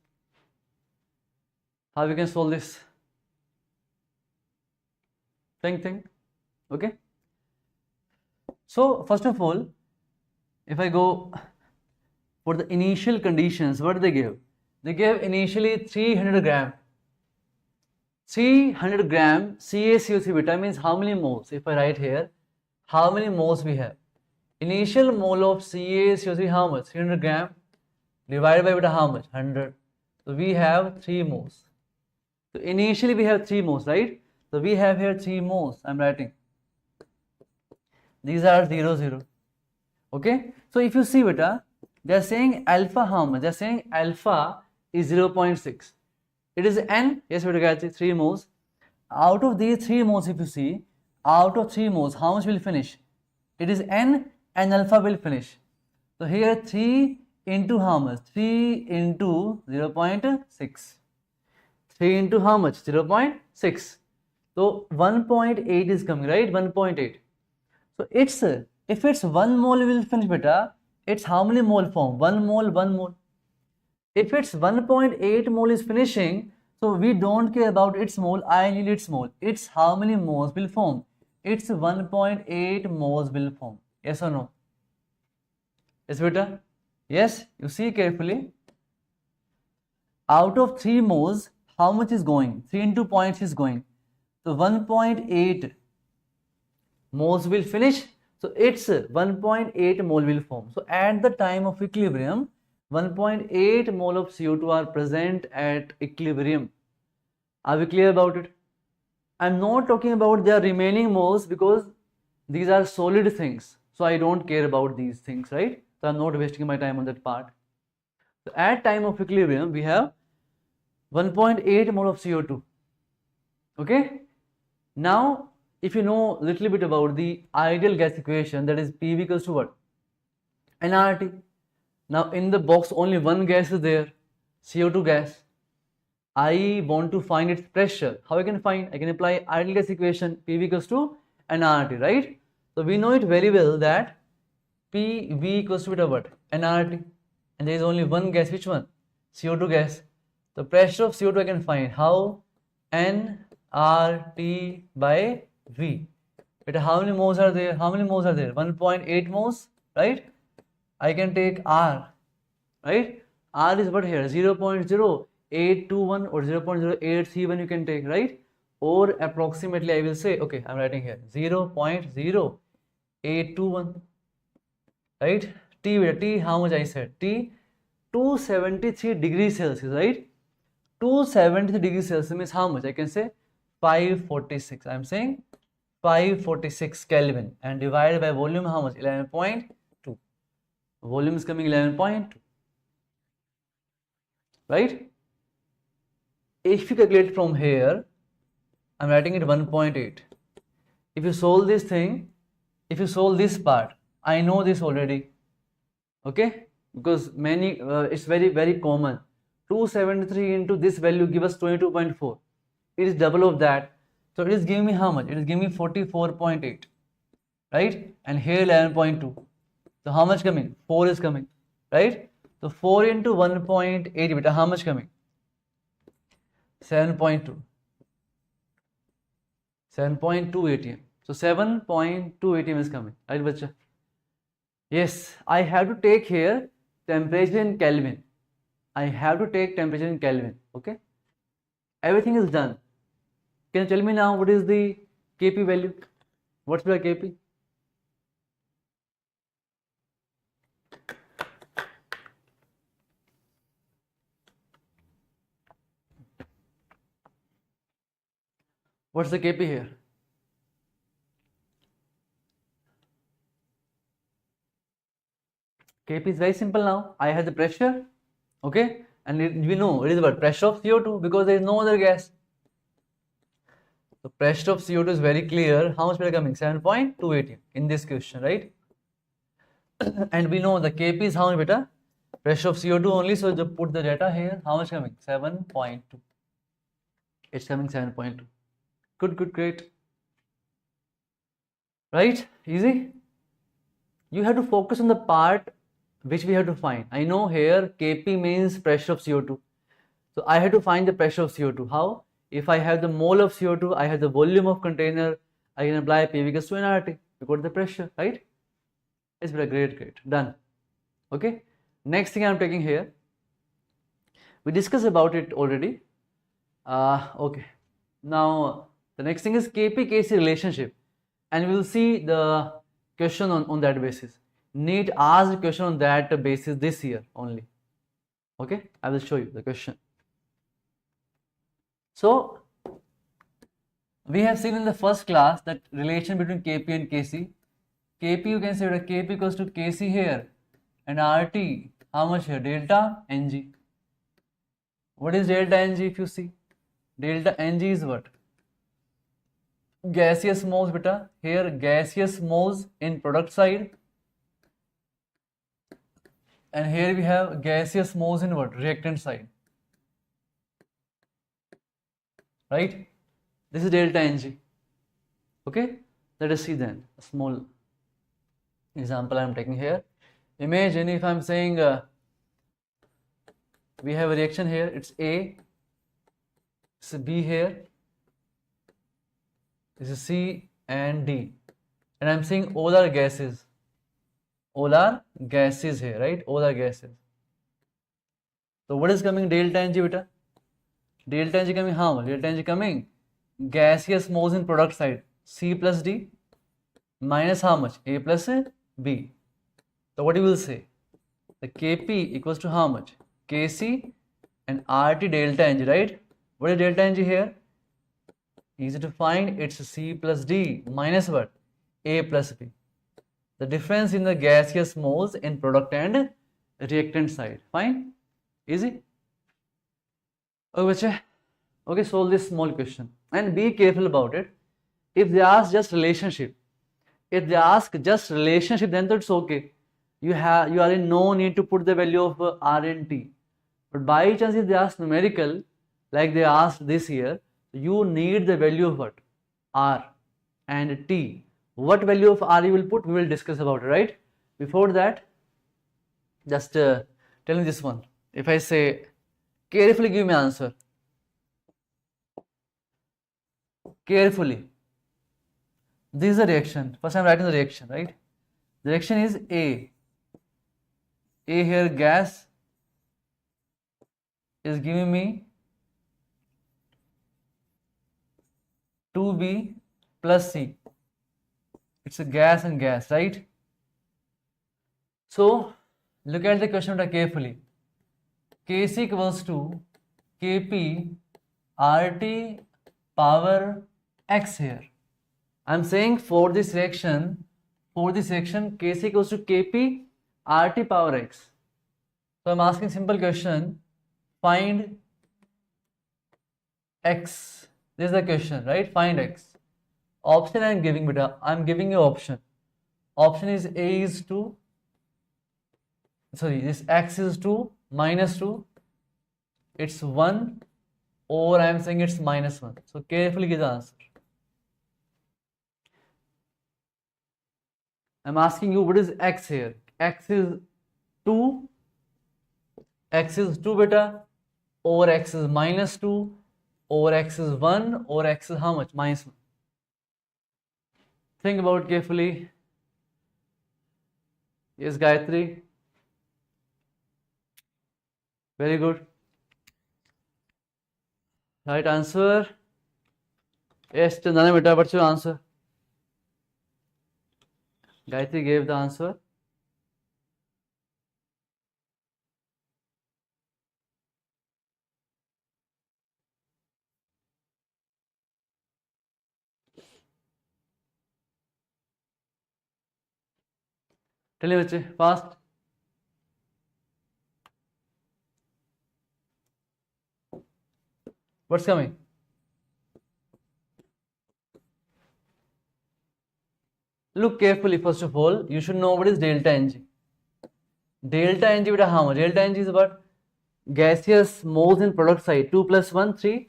Speaker 1: How we can solve this? Think. Okay. So first of all, if I go for the initial conditions, what do they give? They gave initially 300 gram. 300 gram CaCO3 beta means how many moles? If I write here, how many moles we have? Initial mole of CaCO3 how much? 300 gram divided by beta how much? 100. So we have 3 moles. So initially we have 3 moles, right? So we have here 3 moles. I'm writing. These are 0, 0. Okay. So if you see beta, they are saying alpha how much? They are saying alpha is 0.6. It is N. Yes, beta Gayatri, 3 moles. Out of these 3 moles, if you see, out of 3 moles, how much will finish? It is N and alpha will finish. So here 3 into how much? 3 into 0.6. 3 into how much? 0.6. So 1.8 is coming, right? 1.8. So it's, if it's 1 mole will finish beta, it's how many mole form? 1 mole, 1 mole. If it's 1.8 mole is finishing, so we don't care about its mole, I need its mole. It's how many moles will form? It's 1.8 moles will form. Yes or no? Yes, beta? Yes, you see carefully. Out of 3 moles, how much is going? 3 into points is going. So 1.8 moles will finish. So it's 1.8 mole will form. So at the time of equilibrium, 1.8 mole of CO2 are present at equilibrium. Are we clear about it? I'm not talking about their remaining moles because these are solid things. So I don't care about these things, right? So I'm not wasting my time on that part. So at time of equilibrium, we have 1.8 mole of CO2. Okay? Now, if you know a little bit about the ideal gas equation, that is PV equals to what? nRT. Now in the box only one gas is there, CO2 gas. I want to find its pressure. How I can find? I can apply ideal gas equation, PV equals to nRT, right? So we know it very well that PV equals to what? nRT. And there is only one gas, which one? CO2 gas. The pressure of CO2 I can find. How? nRT by V. But how many moles are there? How many moles are there? 1.8 moles, right? I can take R, right? R is what here? 0.0821 or 0.0831 you can take, right? Or approximately I will say, okay, I'm writing here 0.0821, right? T, how much I said? T, 273 degrees Celsius, right? 273 degrees Celsius means how much? I can say 546. I'm saying 546 Kelvin and divided by volume how much? 11.2. Volume is coming 11.2. Right? If you calculate from here, I'm writing it 1.8. If you solve this thing, if you solve this part, I know this already. Okay? Because many, it's very common. 273 into this value give us 22.4. It is double of that. So it is giving me how much? It is giving me 44.8. Right? And here 11.2. So how much coming? 4 is coming. Right? So 4 into 1.8 beta, how much coming? 7.2. 7.2 ATM. So 7.2 ATM is coming. Right, bacha? Yes, I have to take here temperature in Kelvin. I have to take temperature in Kelvin. Okay? Everything is done. Can you tell me now what is the Kp value? What's the Kp? What's the Kp here? Kp is very simple now. I have the pressure, okay, and we know it is what? Pressure of CO2 because there is no other gas. The pressure of CO2 is very clear. How much we are coming? 7.2 ATM in this question, right? And we know the Kp is how much beta? Pressure of CO2 only. So just put the data here. How much coming? 7.2. It's coming 7.2. Good, great. Right? Easy? You have to focus on the part which we have to find. I know here Kp means pressure of CO2. So I have to find the pressure of CO2. How? If I have the mole of CO2, I have the volume of container, I can apply PV equals to nRT. We got the pressure, right? It's very great. Done. Okay. Next thing I'm taking here. We discussed about it already. Okay. Now the next thing is Kp-Kc relationship, and we'll see the question on that basis. NEET asked a question on that basis this year only. Okay, I will show you the question. So we have seen in the first class that relation between Kp and Kc. Kp, you can say that Kp equals to Kc here, and RT, how much here? Delta Ng. What is delta Ng if you see? Delta Ng is what? Gaseous moles, beta. Here gaseous moles in product side, and here we have gaseous moles in what? Reactant side. Right? This is delta Ng. Okay? Let us see then a small example I am taking here. Imagine if I am saying we have a reaction here, it's A, it's B here, this is C and D, and I am saying all are gases. All are gases here, right? All are gases. So what is coming? Delta Ng, beta. Delta Ng coming how much? Delta Ng coming gaseous moles in product side, C plus D minus how much? A plus B. So what you will say? The Kp equals to how much? Kc and RT delta Ng, right? What is delta Ng here? Easy to find. It's C plus D minus what? A plus B. The difference in the gaseous moles in product and reactant side. Fine? Easy? Okay, solve this small question and be careful about it. If they ask just relationship, then it's okay. You are in no need to put the value of R and T. But by chance if they ask numerical, like they asked this year, you need the value of what? R and T. What value of R you will put, we will discuss about it, right? Before that, just tell me this one. If I say, carefully give me answer. Carefully. This is the reaction. First I am writing the reaction, right? The reaction is A. A here gas is giving me 2B plus C. It's a gas and gas, right? So look at the question carefully. Kc equals to Kp RT power X here. I'm saying for this reaction, Kc equals to Kp RT power X. So I'm asking simple question, find X. This is the question, right? Find X. Option I'm giving, beta. I'm giving you option. Option is A is 2. Sorry, this X is 2 minus 2. It's 1, or I'm saying it's minus 1. So carefully give the answer. I'm asking you what is X here. X is 2. X is 2 beta, or X is minus 2, or X is 1, or X is how much? Minus 1. Think about carefully. Yes, Gayatri. Very good. Right answer. Yes, Chandana beta, what's your answer? Gayatri gave the answer. Tell me, bache, fast. What's coming? Look carefully, first of all, you should know what is delta Ng. Delta Ng beta how much? Delta Ng is what? Gaseous moles in product side, 2 plus 1, 3.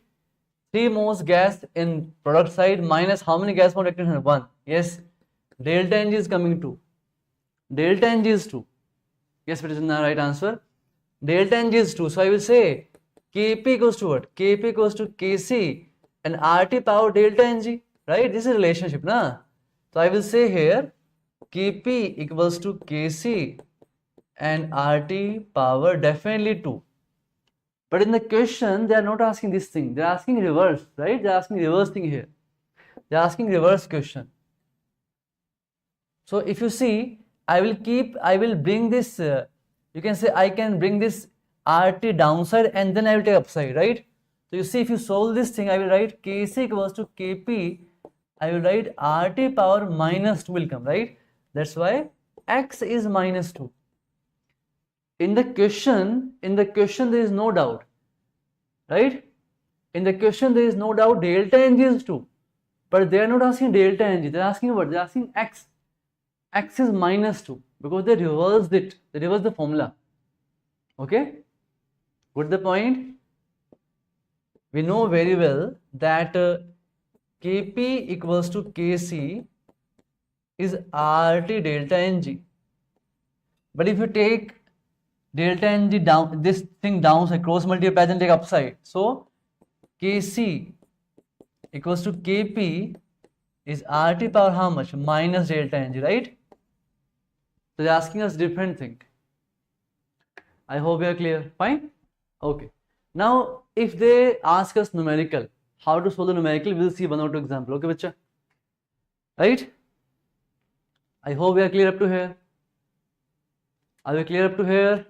Speaker 1: 3 moles gas in product side minus how many gas moles reactant? 1. Yes, delta Ng is coming 2. Delta Ng is 2. Yes, it is the right answer. Delta Ng is 2. So I will say Kp equals to what? Kp equals to Kc and RT power delta Ng. Right? This is a relationship, na? So I will say here Kp equals to Kc and RT power definitely 2. But in the question, they are not asking this thing. They are asking reverse, right? They are asking reverse thing here. They are asking reverse question. So if you see, I will bring this, you can say I can bring this RT downside and then I will take upside, right? So you see, if you solve this thing, I will write Kc equals to Kp, I will write RT power minus 2 will come, right? That's why X is minus 2. In the question there is no doubt, right? In the question there is no doubt delta Ng is 2, but they are not asking delta Ng, they are asking what? They are asking X. X is minus 2 because they reversed it, they reversed the formula. Okay, got the point? We know very well that Kp equals to Kc is RT delta Ng, but if you take delta Ng down, this thing downside, cross multiply then take upside, so Kc equals to Kp is RT power how much? Minus delta Ng, right? So they're asking us different thing. I hope we are clear. Fine? Okay. Now, if they ask us numerical, how to solve the numerical, we'll see 1 or 2 example. Okay, bacha? Right? I hope we are clear up to here. Are we clear up to here?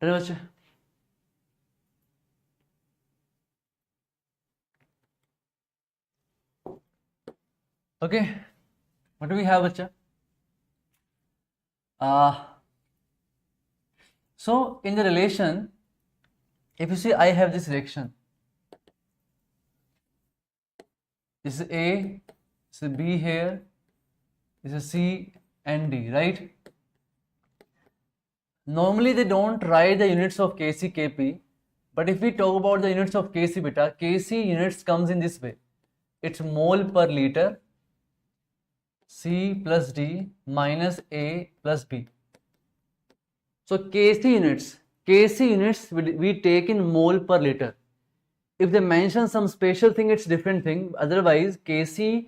Speaker 1: Done, bacha? Okay, what do we have, bacha? So in the relation, if you see, I have this reaction. This is A, this is B here, this is C and D, right? Normally they don't write the units of Kc, Kp, but if we talk about the units of Kc beta, Kc units comes in this way. It's mole per liter, C plus D minus A plus B. So Kc units we take in mole per liter. If they mention some special thing, it's different thing. Otherwise, Kc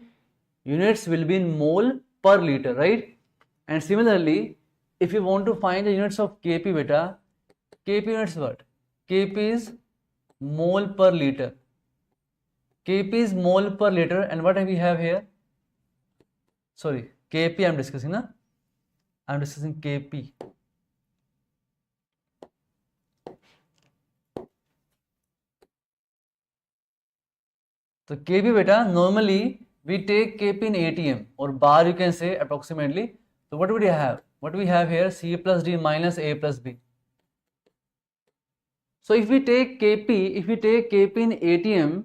Speaker 1: units will be in mole per liter, right? And similarly, if you want to find the units of Kp beta, Kp units what? Kp is mole per liter. Kp is mole per liter, and what we have here? Sorry, Kp I'm discussing, na? I'm discussing Kp. So Kp beta, normally we take Kp in ATM or bar, you can say approximately. So what would you have? What we have here? C plus D minus A plus B. So if we take Kp in ATM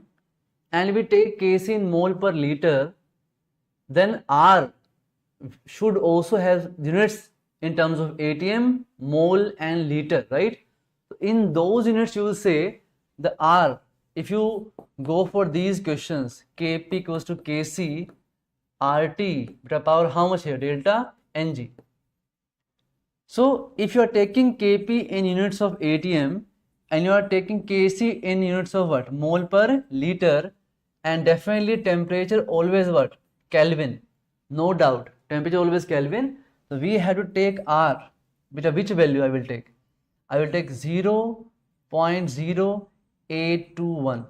Speaker 1: and we take Kc in mole per liter, then R should also have units in terms of ATM, mole and liter, right? So in those units you will say the R, if you go for these questions, Kp equals to Kc, RT, beta power how much here? Delta Ng. So if you are taking Kp in units of ATM and you are taking Kc in units of what? Mole per liter, and definitely temperature always what? Kelvin. No doubt. Temperature always Kelvin. So we have to take R. Beta, which value I will take? I will take 0.0821.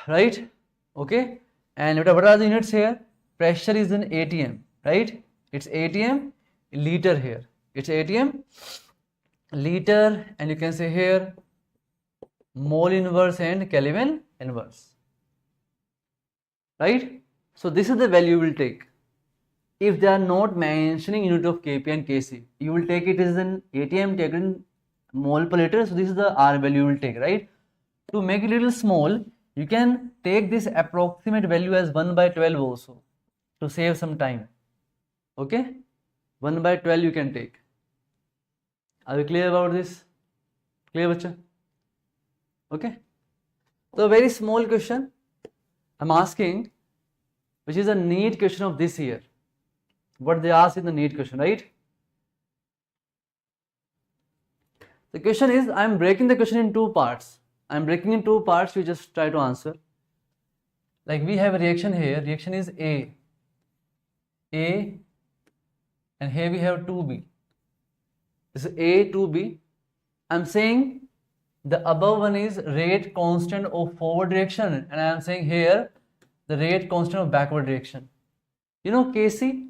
Speaker 1: Right? Okay. And what are the units here? Pressure is in ATM. Right? It's ATM, liter here. It's ATM, liter, and you can say here mole inverse and Kelvin inverse. Right? So this is the value you will take. If they are not mentioning unit of Kp and Kc, you will take it as an ATM, take it in mole per liter. So this is the R value you will take, right? To make it a little small, you can take this approximate value as 1/12 also. to save some time. Okay, 1 by 12 you can take. Are you clear about this? Clear, bacha? Okay. So a very small question I'm asking, which is a NEET question of this year. What they asked in the NEET question, right? The question is, I'm breaking the question in two parts. I'm breaking in two parts, you just try to answer. Like we have a reaction here, reaction is A, and here we have 2B. This is A, 2B. I'm saying the above one is rate constant of forward reaction, and I am saying here the rate constant of backward reaction. You know Kc,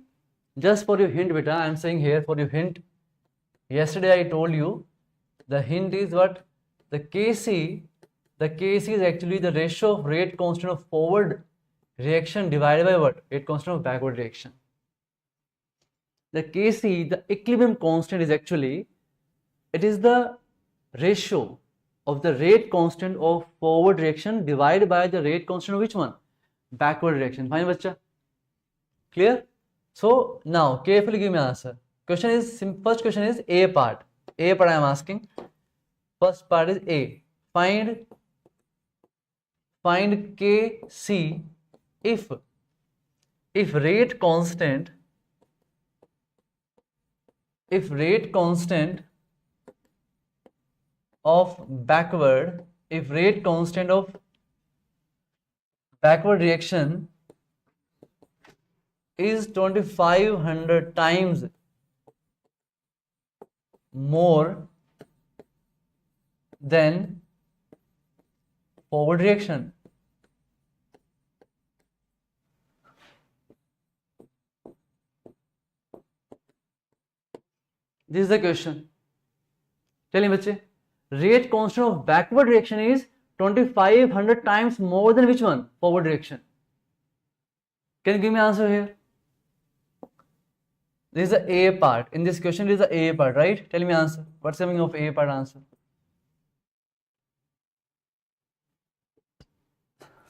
Speaker 1: just for your hint beta, I am saying here for your hint, yesterday I told you the hint is what? The Kc is actually the ratio of rate constant of forward reaction divided by what? Rate constant of backward reaction. The Kc, the equilibrium constant, is actually, it is the ratio of the rate constant of forward reaction divided by the rate constant of which one? Backward reaction. Fine, bacha? Clear? So now carefully give me answer. Question is, first question is A part. A part I am asking. First part is A. Find Kc if rate constant of backward reaction is 2500 times more than forward reaction. This is the question. Tell me, bache. Rate constant of backward reaction is 2500 times more than which one? Forward reaction. Can you give me answer here? This is the A part. In this question, this is the A part, right? Tell me answer. What's the meaning of A part answer?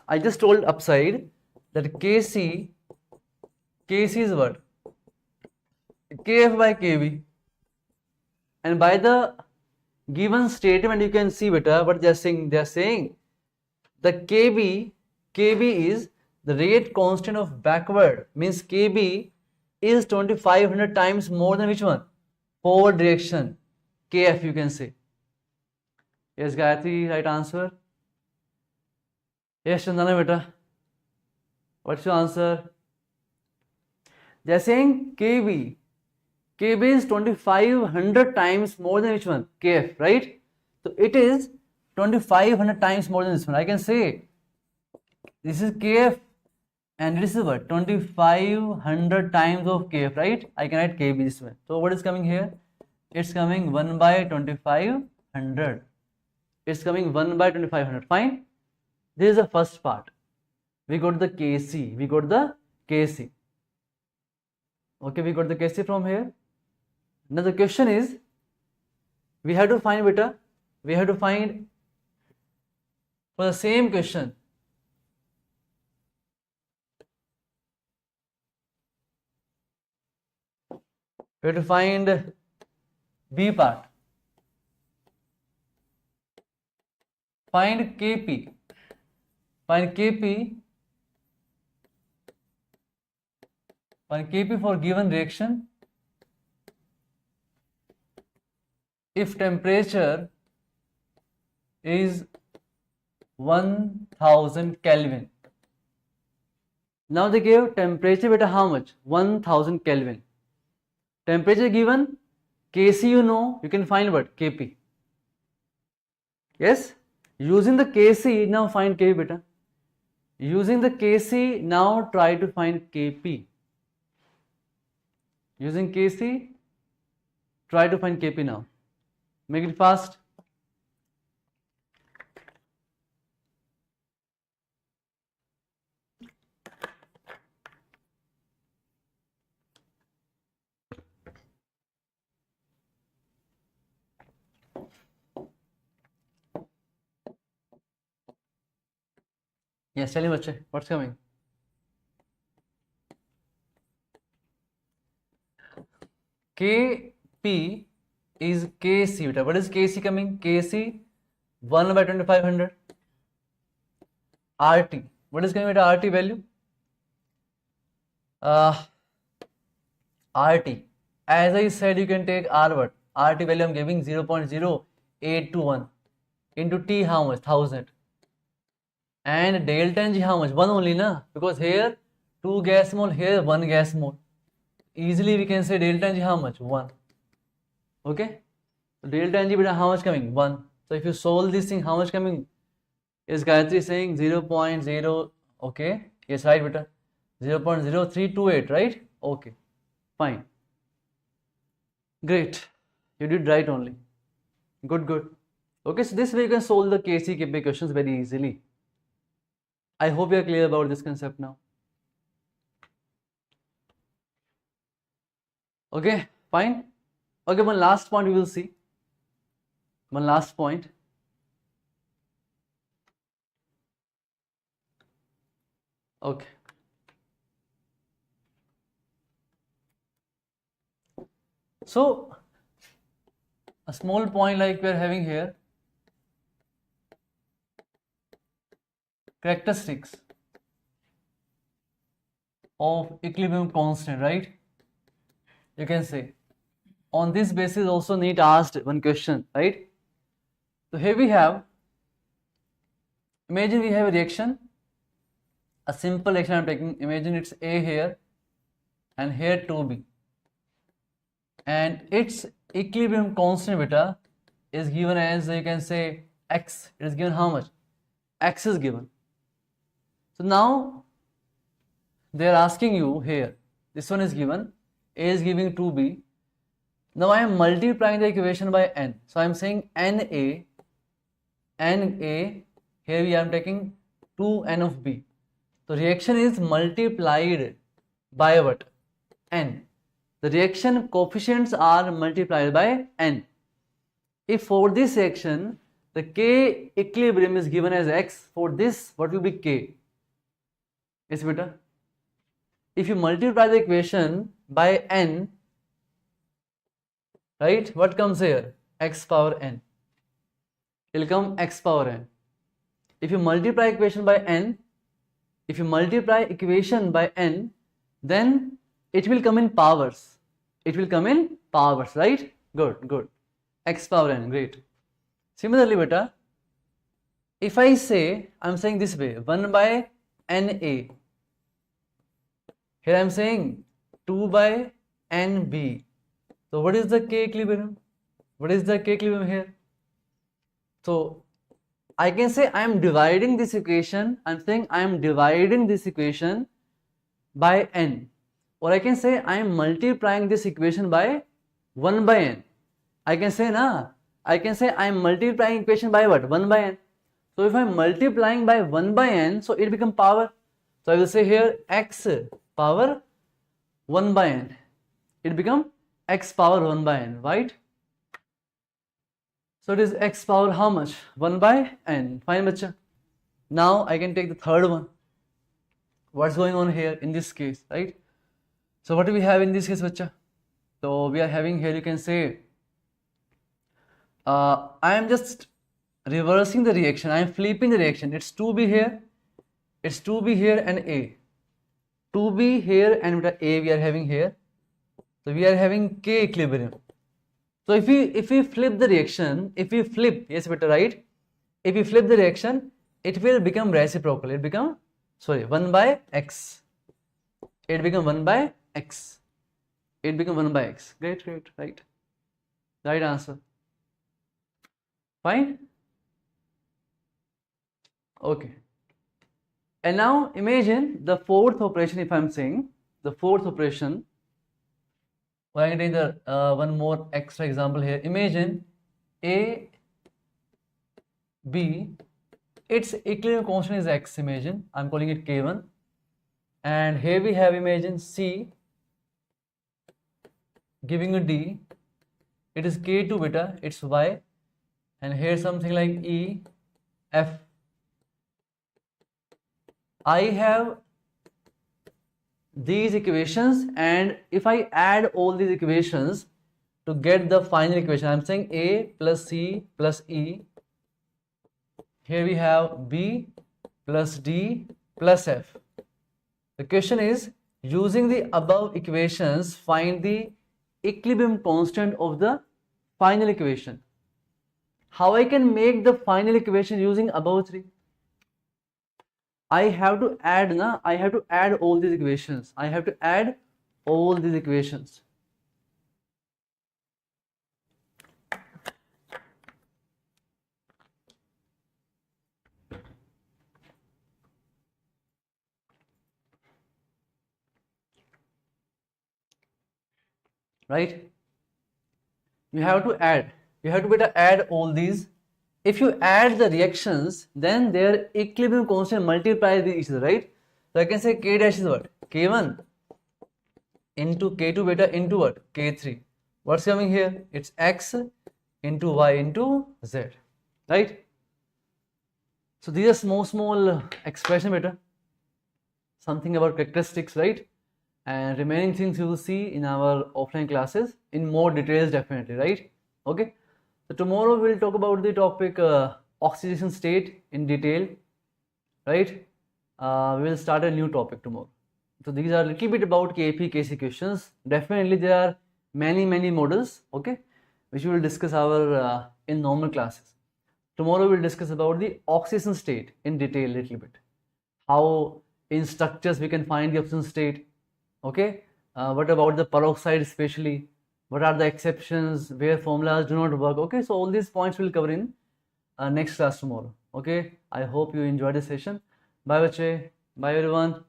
Speaker 1: I just told upside that Kc is what? Kf by Kb. And by the given statement, you can see better what they are saying. They are saying the Kb is the rate constant of backward, means Kb is 2500 times more than which one? Forward reaction. Kf you can say. Yes, Gayatri, right answer. Yes, Chandana beta. What's your answer? They are saying Kb is 2500 times more than which one? Kf, right? So it is 2500 times more than this one. I can say this is Kf and this is what? 2500 times of Kf, right? I can write Kb this way. So what is coming here? It's coming 1 by 2500. It's coming 1 by 2500. Fine. This is the first part. We got the Kc. Okay, we got the Kc from here. Now the question is, we have to find beta. We have to find for the same question. We have to find B part. Find Kp. Find Kp for given reaction if temperature is 1000 Kelvin. Now they gave temperature beta how much? 1000 Kelvin. Temperature given, Kc you know, you can find what? Kp. Yes? Using the Kc, now find Kp beta. Using the Kc, now try to find Kp. Using Kc, try to find Kp now. Make it fast. Yes, tell me, bache, what's coming? Kp is Kc beta. What is Kc coming? Kc 1 by 2500. RT. What is coming beta? RT value? RT. As I said, you can take R what? RT value I'm giving 0.0821 into T how much? 1000. And delta G how much? 1 only na? Because here 2 gas mole, here 1 gas mole. Easily we can say delta G how much? 1. Okay? So delta G beta how much coming? 1. So if you solve this thing, how much coming? Is Gayatri saying 0.0? Okay. Yes, right beta. 0.0328, right? Okay. Fine. Great. You did right only. Good, good. Okay, so this way you can solve the KC KP questions very easily. I hope you are clear about this concept now. Okay, fine. Okay, one last point we will see. One last point. Okay. So, a small point like we are having here, characteristics of equilibrium constant, right? You can say. On this basis also NEET asked one question, right? So here we have, imagine we have a reaction, a simple reaction I'm taking, imagine it's A here and here 2B. And its equilibrium constant beta is given as, you can say, X. It is given how much? X is given. So now they are asking you here, this one is given, A is giving 2B. Now I am multiplying the equation by N. So I am saying NA, here we are taking 2N of B. So reaction is multiplied by what? N. The reaction coefficients are multiplied by N. If for this reaction, the K equilibrium is given as X, for this, what will be K? Yes, beta. If you multiply the equation by N, right, what comes here? X power N. It will come X power N. If you multiply equation by N, then it will come in powers. It will come in powers, right? Good, good. X power N, great. Similarly, beta, if I say, I'm saying this way, 1 by NA. Here I'm saying 2 by NB. So what is the K equilibrium? What is the K equilibrium here? So I can say I am dividing this equation. I'm saying I am dividing this equation by N. Or I can say I am multiplying this equation by 1 by N. I can say I am multiplying equation by what? 1 by N. So if I am multiplying by 1 by N, so it becomes power. So I will say here X power 1 by N. It becomes X power 1 by N, right? So it is X power how much? 1 by N. Fine, bacha. Now I can take the third one. What's going on here in this case, right? So what do we have in this case, bacha? So we are having here, you can say, I am just reversing the reaction. I am flipping the reaction. It's 2B here. It's 2B here and A. 2B here and A we are having here. So we are having K equilibrium. So if we flip the reaction, yes, better, right? If we flip the reaction, it will become reciprocal. It become, 1 by X. It become 1 by X. It become 1 by X. Great, great, right? Right answer. Fine? Okay. And now imagine the fourth operation, if I'm saying, the fourth operation. Well, I'm going to take the one more extra example here. Imagine A, B, its equilibrium constant is X, imagine. I'm calling it K1. And here we have, imagine C giving a D. It is K2 beta, it's Y. And here something like E, F. I have these equations, and if I add all these equations, to get the final equation. I'm saying A plus C plus E. Here we have B plus D plus F. The question is, using the above equations, find the equilibrium constant of the final equation. How I can make the final equation using above three? I have to add all these equations. I have to add all these equations. Right? You have to add all these. If you add the reactions, then their equilibrium constant multiplies with each other, right? So I can say K dash is what? K1 into K2 beta into what? K3. What's coming here? It's X into Y into Z, right? So these are small expression beta. Something about characteristics, right? And remaining things you will see in our offline classes in more details, definitely, right? Okay. So tomorrow we'll talk about the topic oxidation state in detail, right? We will start a new topic tomorrow. So these are a little bit about KP, KC questions. Definitely there are many models, okay, which we will discuss in normal classes. Tomorrow we'll discuss about the oxidation state in detail a little bit. How in structures we can find the oxidation state, okay? What about the peroxide especially? What are the exceptions where formulas do not work? Okay, so all these points we'll cover in next class tomorrow. Okay, I hope you enjoyed the session. Bye bache. Bye everyone.